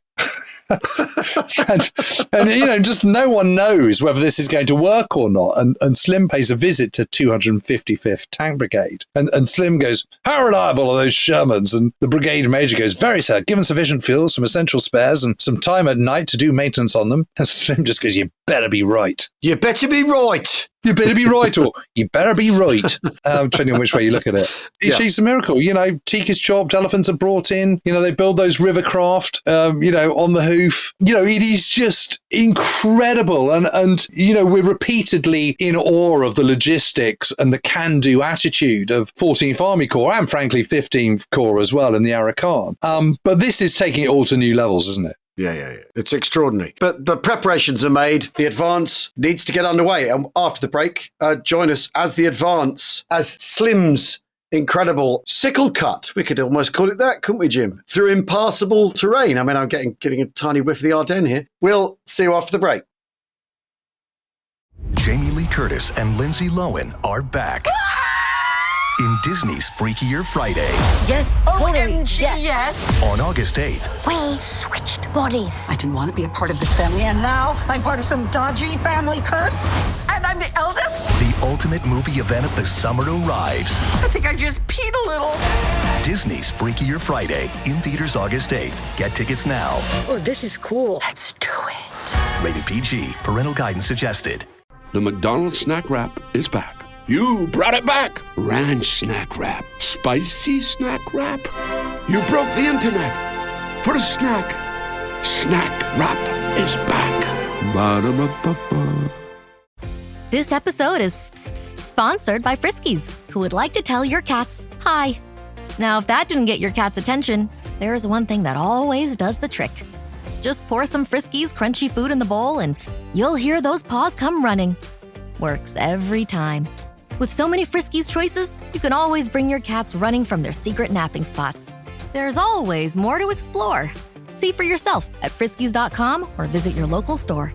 and just no one knows whether this is going to work or not. And Slim pays a visit to 255th Tank Brigade. And Slim goes, how reliable are those Shermans? And the brigade major goes, very, sir. Given sufficient fuel, some essential spares, and some time at night to do maintenance on them. And Slim just goes, you better be right. You better be right. You better be right, or you better be right, depending on which way you look at it. She's a miracle. Teak is chopped, elephants are brought in, they build those river craft, on the hoof. It is just incredible. And we're repeatedly in awe of the logistics and the can-do attitude of 14th Army Corps and, frankly, 15th Corps as well in the Arakan. But this is taking it all to new levels, isn't it? Yeah. It's extraordinary. But the preparations are made. The advance needs to get underway. And after the break, join us as the advance, as Slim's incredible sickle cut, we could almost call it that, couldn't we, Jim? Through impassable terrain. I mean, I'm getting a tiny whiff of the Ardennes here. We'll see you after the break. Jamie Lee Curtis and Lindsay Lohan are back. In Disney's Freakier Friday. Yes, totally. Yes. On August 8th. We switched bodies. I didn't want to be a part of this family, and now I'm part of some dodgy family curse, and I'm the eldest. The ultimate movie event of the summer arrives. I think I just peed a little. Disney's Freakier Friday. In theaters August 8th. Get tickets now. Oh, this is cool. Let's do it. Rated PG. Parental guidance suggested. The McDonald snack wrap is back. You brought it back. Ranch snack wrap. Spicy snack wrap. You broke the internet for a snack. Snack wrap is back. Ba-da-ba-ba-ba. This episode is sponsored by Friskies, who would like to tell your cats hi. Now, if that didn't get your cat's attention, there is one thing that always does the trick. Just pour some Friskies crunchy food in the bowl and you'll hear those paws come running. Works every time. With so many Friskies choices, you can always bring your cats running from their secret napping spots. There's always more to explore. See for yourself at friskies.com or visit your local store.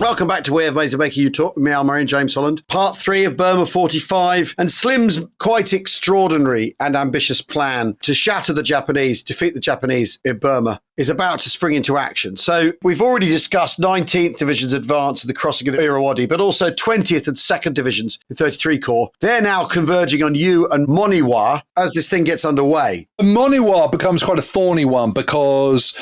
Welcome back to Way of Ways of Making You Talk with me, Al Murray and James Holland. Part 3 of Burma 45 and Slim's quite extraordinary and ambitious plan to shatter the Japanese, defeat the Japanese in Burma is about to spring into action. So we've already discussed 19th Division's advance of the crossing of the Irrawaddy, but also 20th and 2nd Divisions in 33 Corps. They're now converging on you and Moniwa as this thing gets underway. Moniwa becomes quite a thorny one because...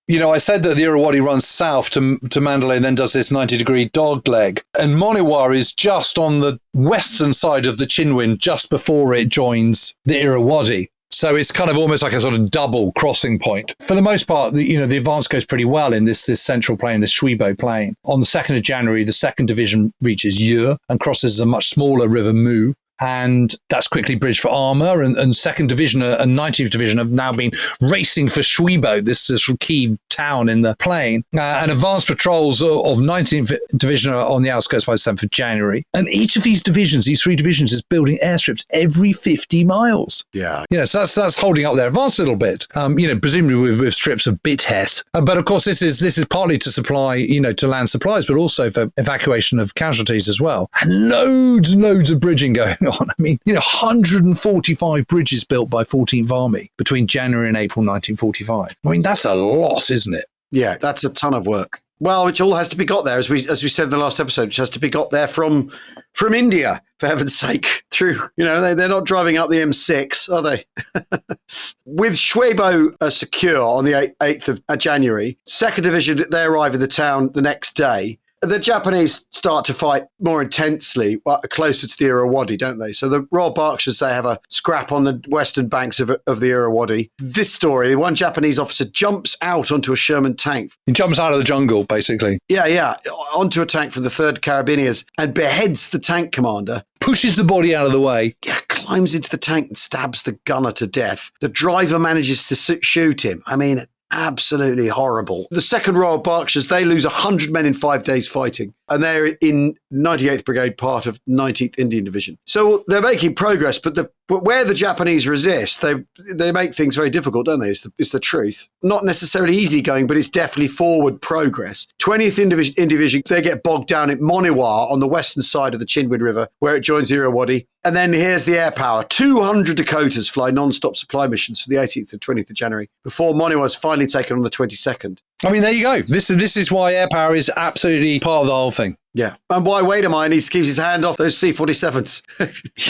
I said that the Irrawaddy runs south to Mandalay and then does this 90-degree dogleg. And Moniwa is just on the western side of the Chinwin, just before it joins the Irrawaddy. So it's kind of almost like a sort of double crossing point. For the most part, the advance goes pretty well in this central plain, this Shwebo plain. On the 2nd of January, the 2nd Division reaches Yu and crosses a much smaller river Mu. And that's quickly bridged for armour. And 2nd Division and 19th Division have now been racing for Shwebo, this key town in the plain. And advanced patrols of 19th Division are on the outskirts by the 7th of January. And each of these divisions, these 3 divisions, is building airstrips every 50 miles. Yeah. So that's holding up their advance a little bit, presumably with strips of bit-het. But of course, this is partly to supply, to land supplies, but also for evacuation of casualties as well. And loads and loads of bridging going on. I mean, 145 bridges built by 14th Army between January and April 1945. I mean, that's a lot, isn't it? Yeah, that's a ton of work. Well, which all has to be got there, as we said in the last episode, which has to be got there from India, for heaven's sake. Through, they're not driving up the M6, are they? With Shwebo secure on the 8th of January, 2nd Division, they arrive in the town the next day. The Japanese start to fight more intensely closer to the Irrawaddy, don't they? So the Royal Berkshires, they have a scrap on the western banks of the Irrawaddy. This story, one Japanese officer jumps out onto a Sherman tank. He jumps out of the jungle, basically. Yeah, onto a tank from the 3rd Carabiniers and beheads the tank commander. Pushes the body out of the way. Yeah, climbs into the tank and stabs the gunner to death. The driver manages to shoot him. I mean... absolutely horrible. The 2nd Royal Berkshires, they lose 100 men in 5 days fighting, and they're in 98th Brigade, part of 19th Indian Division. So they're making progress, but where the Japanese resist, they make things very difficult, don't they? It's the truth. Not necessarily easy going, but it's definitely forward progress. 20th Indian Division, they get bogged down at Moniwa on the western side of the Chinwin River, where it joins the Irrawaddy. And then here's the air power. 200 Dakotas fly non-stop supply missions for the 18th and 20th of January before Moniwa is finally taken on the 22nd. I mean, there you go. This is why air power is absolutely part of the whole thing. Yeah. And why Wade of mine, he keeps his hand off those C-47s.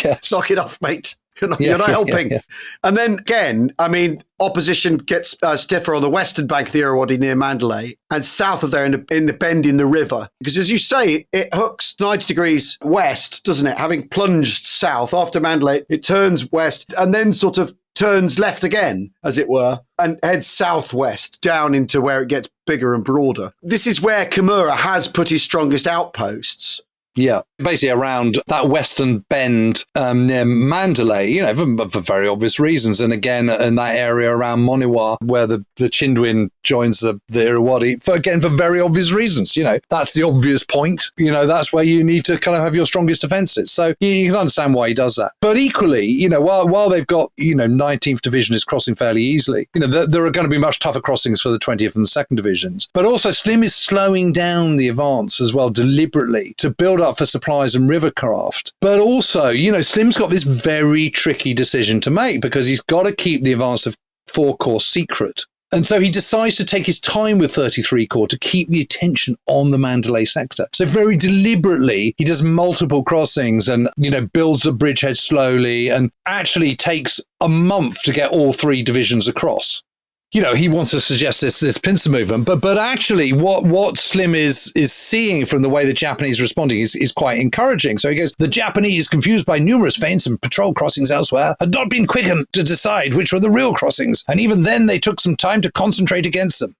Yes. Knock it off, mate. You're not helping. Yeah. And then again, I mean, opposition gets stiffer on the western bank of the Irrawaddy near Mandalay and south of there in the bend in the river. Because as you say, it hooks 90 degrees west, doesn't it? Having plunged south after Mandalay, it turns west and then sort of turns left again, as it were, and heads southwest down into where it gets bigger and broader. This is where Kimura has put his strongest outposts. Yeah, basically around that western bend near Mandalay, for very obvious reasons. And again, in that area around Moniwa, where the Chindwin joins the Irrawaddy, for very obvious reasons. That's the obvious point. That's where you need to kind of have your strongest defences. So you can understand why he does that. But equally, while they've got, 19th Division is crossing fairly easily, there are going to be much tougher crossings for the 20th and the 2nd Divisions. But also Slim is slowing down the advance as well deliberately to build up for supplies and rivercraft. But also, Slim's got this very tricky decision to make because he's got to keep the advance of 4 Corps secret. And so he decides to take his time with 33 Corps to keep the attention on the Mandalay sector. So very deliberately, he does multiple crossings and, builds the bridgehead slowly and actually takes a month to get all 3 divisions across. He wants to suggest this pincer movement, but actually what Slim is seeing from the way the Japanese are responding is quite encouraging. So he goes, the Japanese, confused by numerous feints and patrol crossings elsewhere, had not been quickened to decide which were the real crossings. And even then they took some time to concentrate against them.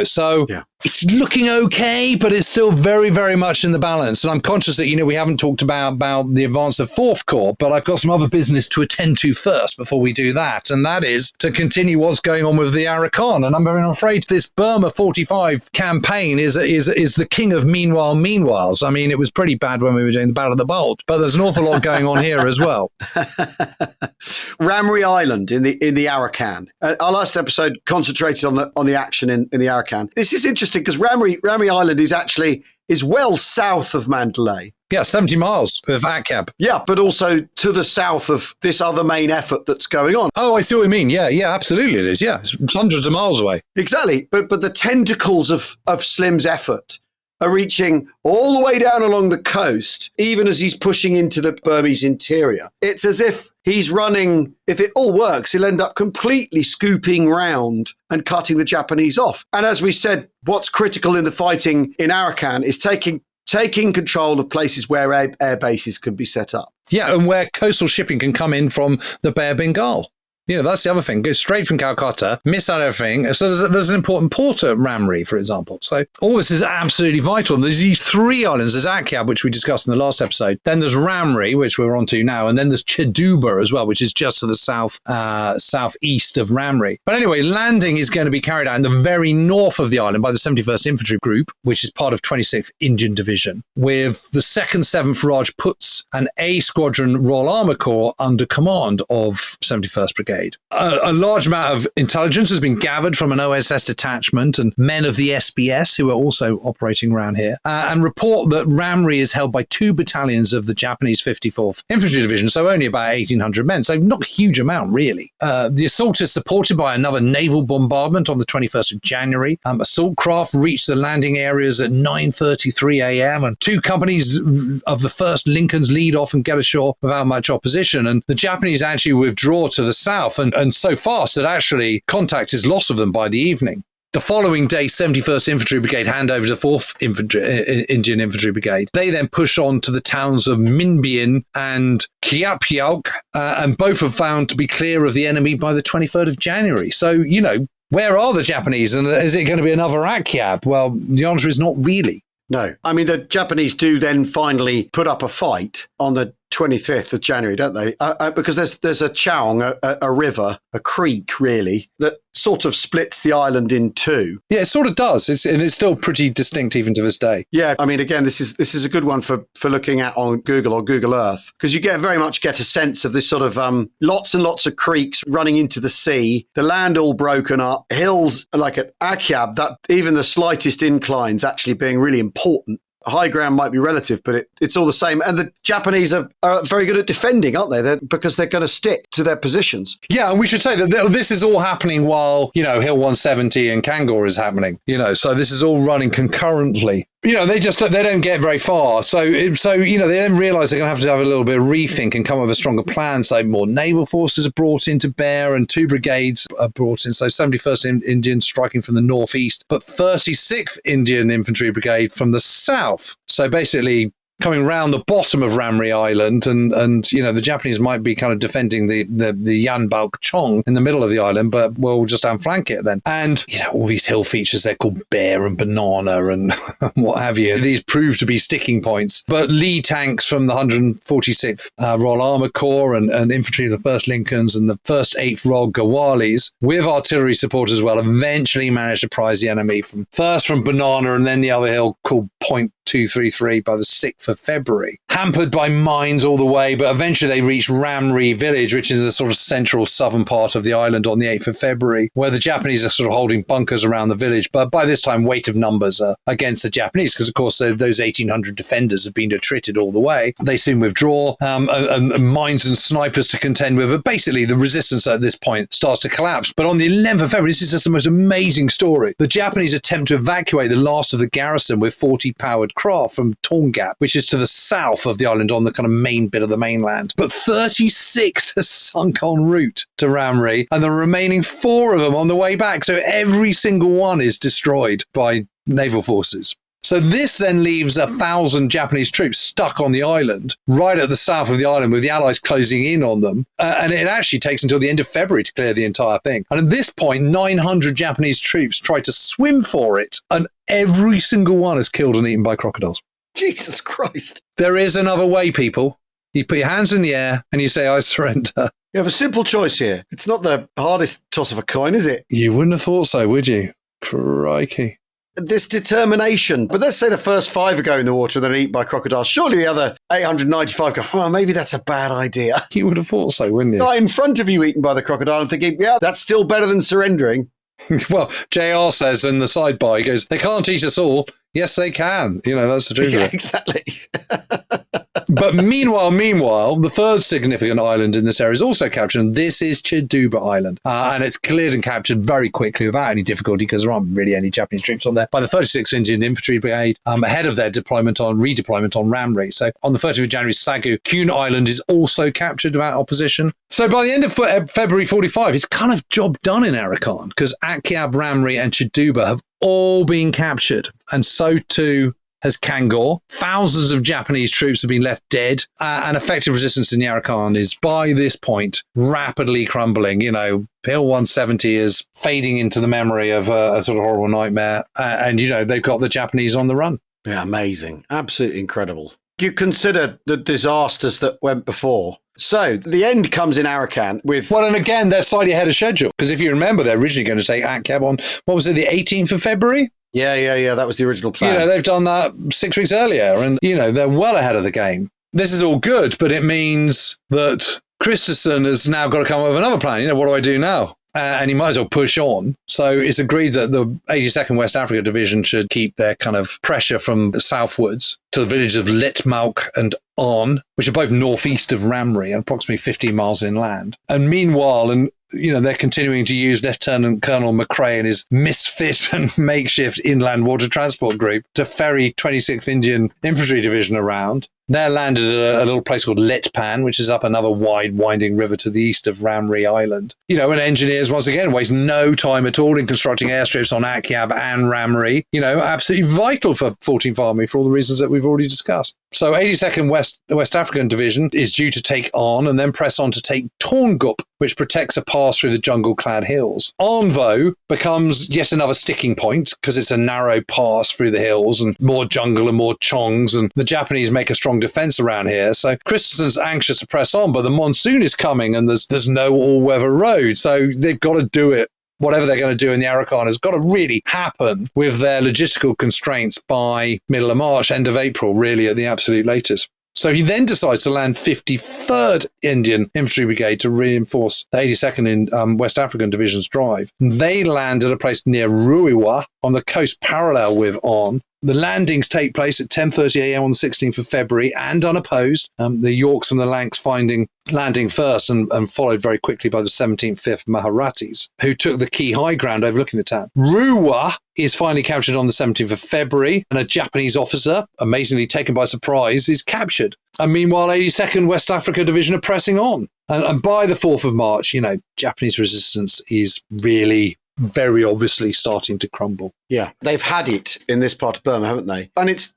So it's looking okay, but it's still very, very much in the balance. And I'm conscious that, we haven't talked about the advance of 4th Corps, but I've got some other business to attend to first before we do that. And that is to continue what's going on with the Arakan. And I'm very afraid this Burma 45 campaign is the king of meanwhiles. I mean, it was pretty bad when we were doing the Battle of the Bulge, but there's an awful lot going on here as well. Ramree Island in the Arakan. Our last episode concentrated on the action in the Arakan. This is interesting because Ramree Island is well south of Mandalay. Yeah, 70 miles of ACAB. Yeah, but also to the south of this other main effort that's going on. Oh, I see what you mean. Yeah, absolutely it is. Yeah, it's hundreds of miles away. Exactly. But the tentacles of Slim's effort are reaching all the way down along the coast, even as he's pushing into the Burmese interior. It's as if he's running, if it all works, he'll end up completely scooping round and cutting the Japanese off. And as we said, what's critical in the fighting in Arakan is taking control of places where air bases can be set up. Yeah, and where coastal shipping can come in from the Bay of Bengal. That's the other thing. Go straight from Calcutta, miss out everything. So there's an important port at Ramree, for example. So all this is absolutely vital. There's these 3 islands. There's Akyab, which we discussed in the last episode. Then there's Ramree, which we're on to now. And then there's Chiduba as well, which is just to the southeast of Ramree. But anyway, landing is going to be carried out in the very north of the island by the 71st Infantry Group, which is part of 26th Indian Division, with the 2nd 7th Rajputs and A Squadron Royal Armour Corps under command of 71st Brigade. A large amount of intelligence has been gathered from an OSS detachment and men of the SBS who are also operating around here and report that Ramree is held by 2 battalions of the Japanese 54th Infantry Division, so only about 1,800 men, so not a huge amount really. The assault is supported by another naval bombardment on the 21st of January. Assault craft reached the landing areas at 9:33 a.m. and 2 companies of the 1st Lincolns lead off and get ashore without much opposition, and the Japanese actually withdraw to the south and so fast that actually contact is lost of them by the evening. The following day, 71st Infantry Brigade hand over to 4th Indian Infantry Brigade. They then push on to the towns of Minbien and Kiapyauk, and both are found to be clear of the enemy by the 23rd of January. So, where are the Japanese? And is it going to be another Akyab? Well, the answer is not really. No. I mean, the Japanese do then finally put up a fight on the 25th of January, don't they? Because there's a Chaung, a river, a creek, really, that sort of splits the island in 2. Yeah, it sort of does. It's still pretty distinct even to this day. Yeah, I mean, again, this is a good one for looking at on Google or Google Earth, because you very much get a sense of this sort of lots and lots of creeks running into the sea, the land all broken up, hills like at Akyab, that even the slightest inclines actually being really important. High ground might be relative, but it's all the same. And the Japanese are very good at defending, aren't they? Because they're going to stick to their positions. Yeah, and we should say that this is all happening while, Hill 170 and Kangor is happening. So this is all running concurrently. They don't get very far. So they then realise they're going to have a little bit of rethink and come up with a stronger plan. So more naval forces are brought in to bear and 2 brigades are brought in. So 71st Indian striking from the northeast, but 36th Indian Infantry Brigade from the south. So basically coming round the bottom of Ramree Island, and the Japanese might be kind of defending the Yanbalk Chong in the middle of the island, but we'll just outflank it then. And all these hill features, they're called Bear and Banana and what have you. These prove to be sticking points. But Lee tanks from the 146th Royal Armour Corps and infantry of the 1st Lincolns and the 1st 8th Royal Gawalis, with artillery support as well, eventually managed to prize the enemy from Banana and then the other hill called Point 233 by the 6th of February. Hampered by mines all the way, but eventually they reached Ramree village, which is the sort of central southern part of the island, on the 8th of February, where the Japanese are sort of holding bunkers around the village. But by this time, weight of numbers are against the Japanese, because of course those 1,800 defenders have been attrited all the way. They soon withdraw, and mines and snipers to contend with. But basically, the resistance at this point starts to collapse. But on the 11th of February, this is just the most amazing story. The Japanese attempt to evacuate the last of the garrison with 40 powered craft from Toungup, which is to the south of the island on the kind of main bit of the mainland. But 36 has sunk en route to Ramree, and the remaining 4 of them on the way back. So every single one is destroyed by naval forces. So this then leaves 1,000 Japanese troops stuck on the island, right at the south of the island, with the Allies closing in on them. And it actually takes until the end of February to clear the entire thing. And at this point, 900 Japanese troops try to swim for it, and every single one is killed and eaten by crocodiles. Jesus Christ. There is another way, people. You put your hands in the air and you say, I surrender. You have a simple choice here. It's not the hardest toss of a coin, is it? You wouldn't have thought so, would you? Crikey. This determination. But let's say the first 5 go in the water and then eaten by crocodiles. Surely the other 895 go, maybe that's a bad idea. You would have thought so, wouldn't you? Right in front of you eaten by the crocodile and thinking, yeah, that's still better than surrendering. Well, JR says in the sidebar, he goes, they can't eat us all. Yes, they can. That's the truth. Yeah, exactly. But meanwhile, the third significant island in this area is also captured, and this is Chiduba Island. And it's cleared and captured very quickly without any difficulty, because there aren't really any Japanese troops on there, by the 36th Indian Infantry Brigade, ahead of their redeployment on Ramree. So on the 30th of January, Sagu-Kun Island is also captured without opposition. So by the end of February 45, it's kind of job done in Arakan, because Akyab, Ramree and Chiduba have all been captured, and so too has Kangor. Thousands of Japanese troops have been left dead, and effective resistance in the Arakan is, by this point, rapidly crumbling. Hill 170 is fading into the memory of a sort of horrible nightmare, and they've got the Japanese on the run. Yeah, amazing. Absolutely incredible. You consider the disasters that went before. So the end comes in Arakan with... Well, and again, they're slightly ahead of schedule, because if you remember, they're originally going to take Akyab on, what was it, the 18th of February? Yeah. That was the original plan. They've done that 6 weeks earlier, and, they're well ahead of the game. This is all good, but it means that Christensen has now got to come up with another plan. What do I do now? And he might as well push on. So it's agreed that the 82nd West Africa Division should keep their kind of pressure from southwards to the villages of Letmalk and On, which are both northeast of Ramree and approximately 15 miles inland. And meanwhile, they're continuing to use Lieutenant Colonel McRae and his misfit and makeshift inland water transport group to ferry 26th Indian Infantry Division around. They're landed at a little place called Letpan, which is up another wide, winding river to the east of Ramree Island. And engineers, once again, waste no time at all in constructing airstrips on Akyab and Ramree. Absolutely vital for 14th Army for all the reasons that we've already discussed. So 82nd West African Division is due to take on and then press on to take Toungup, which protects a pass through the jungle-clad hills. Onvo becomes yet another sticking point, because it's a narrow pass through the hills and more jungle and more chongs, and the Japanese make a strong defense around here. So Christensen's anxious to press on, but the monsoon is coming and there's no all-weather road, so they've got to do it. Whatever they're going to do in the Arakan has got to really happen with their logistical constraints by middle of March, end of April, really at the absolute latest. So he then decides to land 53rd Indian Infantry Brigade to reinforce the 82nd in West African Division's drive. They land at a place near Ruiwa on the coast parallel with On. The landings take place at 10:30 a.m. on the 16th of February and unopposed. The Yorks and the Lanks landing first and followed very quickly by the 17th, 5th Maharatis, who took the key high ground overlooking the town. Ruwa is finally captured on the 17th of February, and a Japanese officer, amazingly taken by surprise, is captured. And meanwhile, 82nd West Africa Division are pressing on. And by the 4th of March, Japanese resistance is really very obviously starting to crumble. Yeah, they've had it in this part of Burma, haven't they? And it's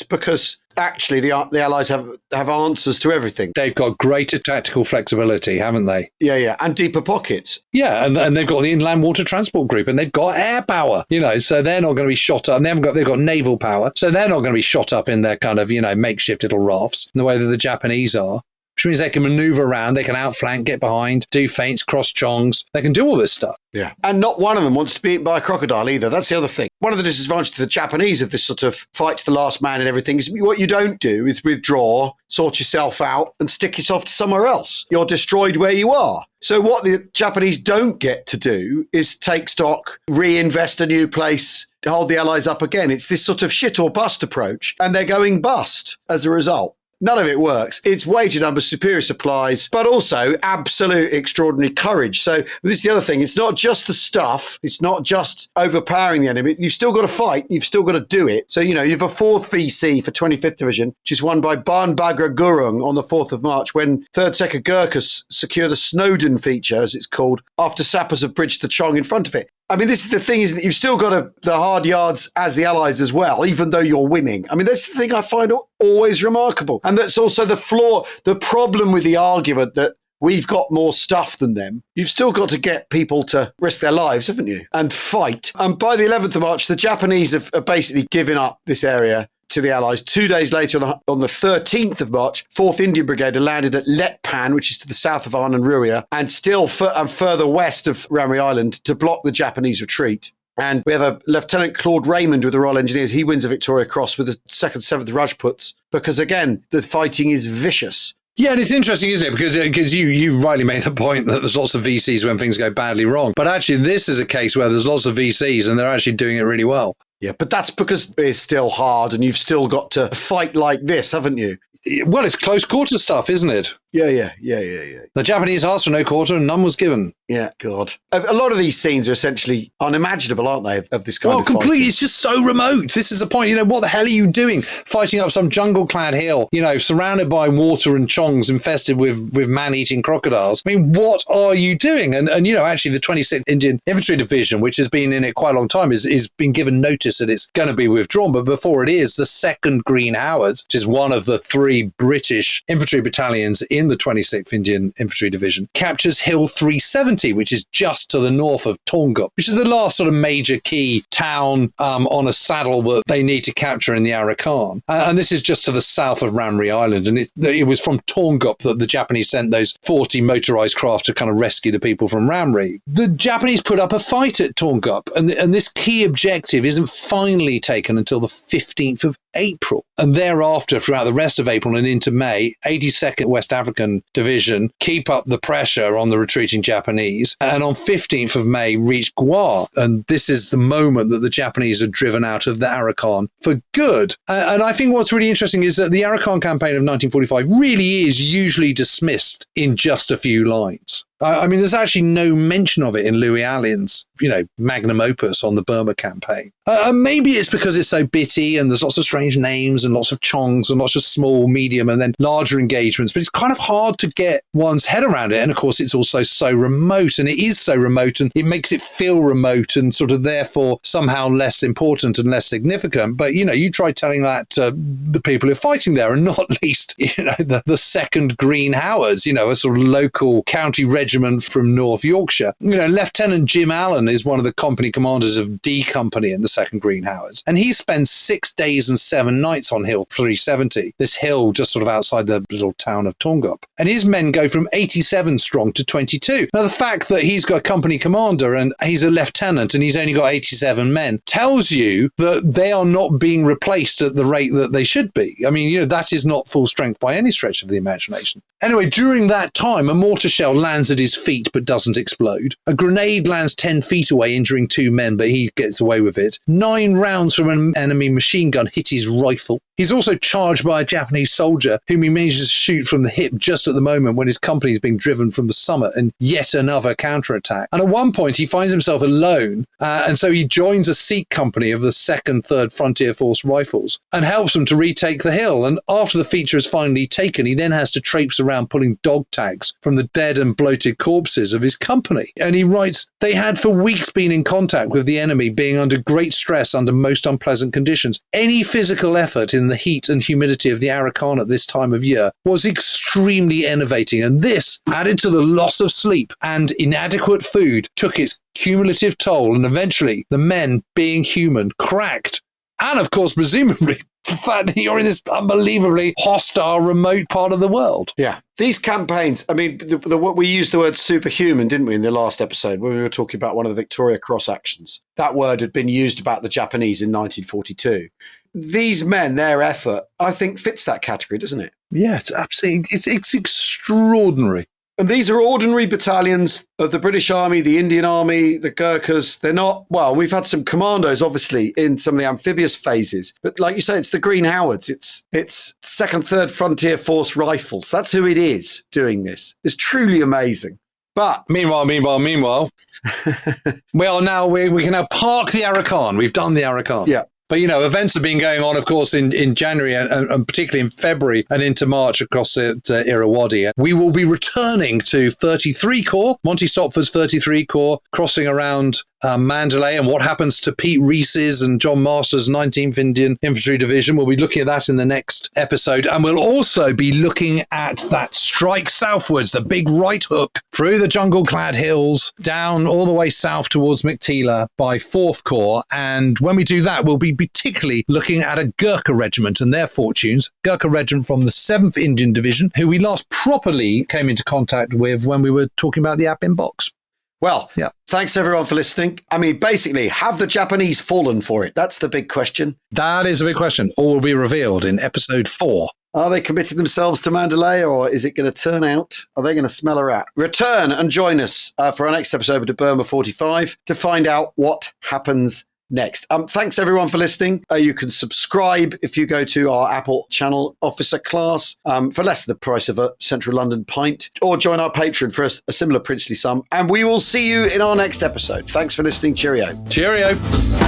because actually the Allies have answers to everything. They've got greater tactical flexibility, haven't they? Yeah, and deeper pockets. Yeah, and they've got the Inland Water Transport Group, and they've got air power, so they're not going to be shot up. And they've got naval power, so they're not going to be shot up in their kind of, makeshift little rafts in the way that the Japanese are. Which means they can maneuver around, they can outflank, get behind, do feints, cross chongs. They can do all this stuff. Yeah. And not one of them wants to be eaten by a crocodile either. That's the other thing. One of the disadvantages to the Japanese of this sort of fight to the last man and everything is what you don't do is withdraw, sort yourself out and stick yourself to somewhere else. You're destroyed where you are. So what the Japanese don't get to do is take stock, reinvest a new place, hold the Allies up again. It's this sort of shit or bust approach, and they're going bust as a result. None of it works. It's weighted number, superior supplies, but also absolute extraordinary courage. So this is the other thing. It's not just the stuff. It's not just overpowering the enemy. You've still got to fight. You've still got to do it. So, you have a 4th VC for 25th Division, which is won by Ban Bagra Gurung on the 4th of March when 3rd Second Gurkhas secure the Snowdon feature, as it's called, after sappers have bridged the Chong in front of it. I mean, this is the thing, is that you've still got the hard yards as the Allies as well, even though you're winning. I mean, that's the thing I find always remarkable. And that's also the problem with the argument that we've got more stuff than them. You've still got to get people to risk their lives, haven't you? And fight. And by the 11th of March, the Japanese have basically given up this area to the Allies. 2 days later, on the 13th of March, 4th Indian Brigade landed at Letpan, which is to the south of Anand Ruya, and still further west of Ramree Island to block the Japanese retreat. And we have a Lieutenant Claude Raymond with the Royal Engineers. He wins a Victoria Cross with the 2nd, 7th Rajputs because, again, the fighting is vicious. Yeah, and it's interesting, isn't it? Because you rightly made the point that there's lots of VCs when things go badly wrong. But actually, this is a case where there's lots of VCs and they're actually doing it really well. Yeah, but that's because it's still hard and you've still got to fight like this, haven't you? Well, it's close quarter stuff, isn't it? Yeah. The Japanese asked for no quarter and none was given. Yeah, God. A lot of these scenes are essentially unimaginable, aren't they, of this kind of fighting? Completely. It's just so remote. This is the point. What the hell are you doing? Fighting up some jungle-clad hill, surrounded by water and chongs infested with man-eating crocodiles. I mean, what are you doing? And actually the 26th Indian Infantry Division, which has been in it quite a long time, is been given notice that it's going to be withdrawn. But before it is, the 2nd Green Howards, which is one of the 3 British infantry battalions in the 26th Indian Infantry Division, captures Hill 370, which is just to the north of Toungup, which is the last sort of major key town on a saddle that they need to capture in the Arakan. And this is just to the south of Ramree Island. And it was from Toungup that the Japanese sent those 40 motorized craft to kind of rescue the people from Ramree. The Japanese put up a fight at Toungup, and this key objective isn't finally taken until the 15th of April. And thereafter, throughout the rest of April and into May, 82nd West African Division keep up the pressure on the retreating Japanese, and on 15th of May reach Gwa. And this is the moment that the Japanese are driven out of the Arakan for good. And I think what's really interesting is that the Arakan campaign of 1945 really is usually dismissed in just a few lines. I mean, there's actually no mention of it in Louis Allen's, magnum opus on the Burma campaign. Maybe it's because it's so bitty and there's lots of strange names and lots of chongs and lots of small, medium and then larger engagements, but it's kind of hard to get one's head around it. And of course, it's also so remote, and it is so remote, and it makes it feel remote and sort of therefore somehow less important and less significant. But, you try telling that to the people who are fighting there, and not least, the 2nd Green Howards, a sort of local county regiment from North Yorkshire. Lieutenant Jim Allen is one of the company commanders of D Company in the 2nd Green Howards, and he spends 6 days and 7 nights on Hill 370, this hill just sort of outside the little town of Toungup. And his men go from 87 strong to 22. Now, the fact that he's got a company commander and he's a lieutenant and he's only got 87 men tells you that they are not being replaced at the rate that they should be. I mean, that is not full strength by any stretch of the imagination. Anyway, during that time, a mortar shell lands at his feet but doesn't explode. A grenade lands 10 feet away, injuring 2 men, but he gets away with it. 9 rounds from an enemy machine gun hit his rifle. He's also charged by a Japanese soldier whom he manages to shoot from the hip just at the moment when his company is being driven from the summit, and yet another counterattack. And at one point he finds himself alone, and so he joins a Sikh company of the 2nd, 3rd Frontier Force Rifles and helps them to retake the hill. And after the feature is finally taken, he then has to traipse around pulling dog tags from the dead and bloated corpses of his company. And he writes, they had for weeks been in contact with the enemy, being under great stress under most unpleasant conditions. Any physical effort in the heat and humidity of the Arakan at this time of year was extremely enervating, and this, added to the loss of sleep and inadequate food, took its cumulative toll, and eventually the men, being human, cracked. And of course, presumably, the fact that you're in this unbelievably hostile, remote part of the world. Yeah. These campaigns, I mean, we used the word superhuman, didn't we, in the last episode when we were talking about one of the Victoria Cross actions. That word had been used about the Japanese in 1942. These men, their effort, I think fits that category, doesn't it? Yeah, it's absolutely, it's extraordinary. And these are ordinary battalions of the British Army, the Indian Army, the Gurkhas. They're not, well, we've had some commandos, obviously, in some of the amphibious phases. But like you say, it's the Green Howards. It's 2nd, 3rd Frontier Force Rifles. That's who it is doing this. It's truly amazing. But meanwhile, we can now park the Arakan. We've done the Arakan. Yeah. But, you know, events have been going on, of course, in January and particularly in February and into March across Irrawaddy. We will be returning to 33 Corps, Monty Stopford's 33 Corps, crossing around Mandalay, and what happens to Pete Rees's and John Masters' 19th Indian Infantry Division. We'll be looking at that in the next episode. And we'll also be looking at that strike southwards, the big right hook through the jungle-clad hills, down all the way south towards McTila by 4th Corps. And when we do that, we'll be particularly looking at a Gurkha regiment and their fortunes. Gurkha regiment from the 7th Indian Division, who we last properly came into contact with when we were talking about the admin box. Well, yeah. Thanks everyone for listening. I mean, basically, have the Japanese fallen for it? That's the big question. That is a big question. All will be revealed in episode 4. Are they committing themselves to Mandalay, or is it going to turn out? Are they going to smell a rat? Return and join us for our next episode of Burma 45 to find out what happens next. Thanks everyone for listening. You can subscribe if you go to our Apple channel officer class for less than the price of a Central London pint, or join our Patreon for a similar princely sum. And we will see you in our next episode. Thanks for listening. Cheerio. Cheerio.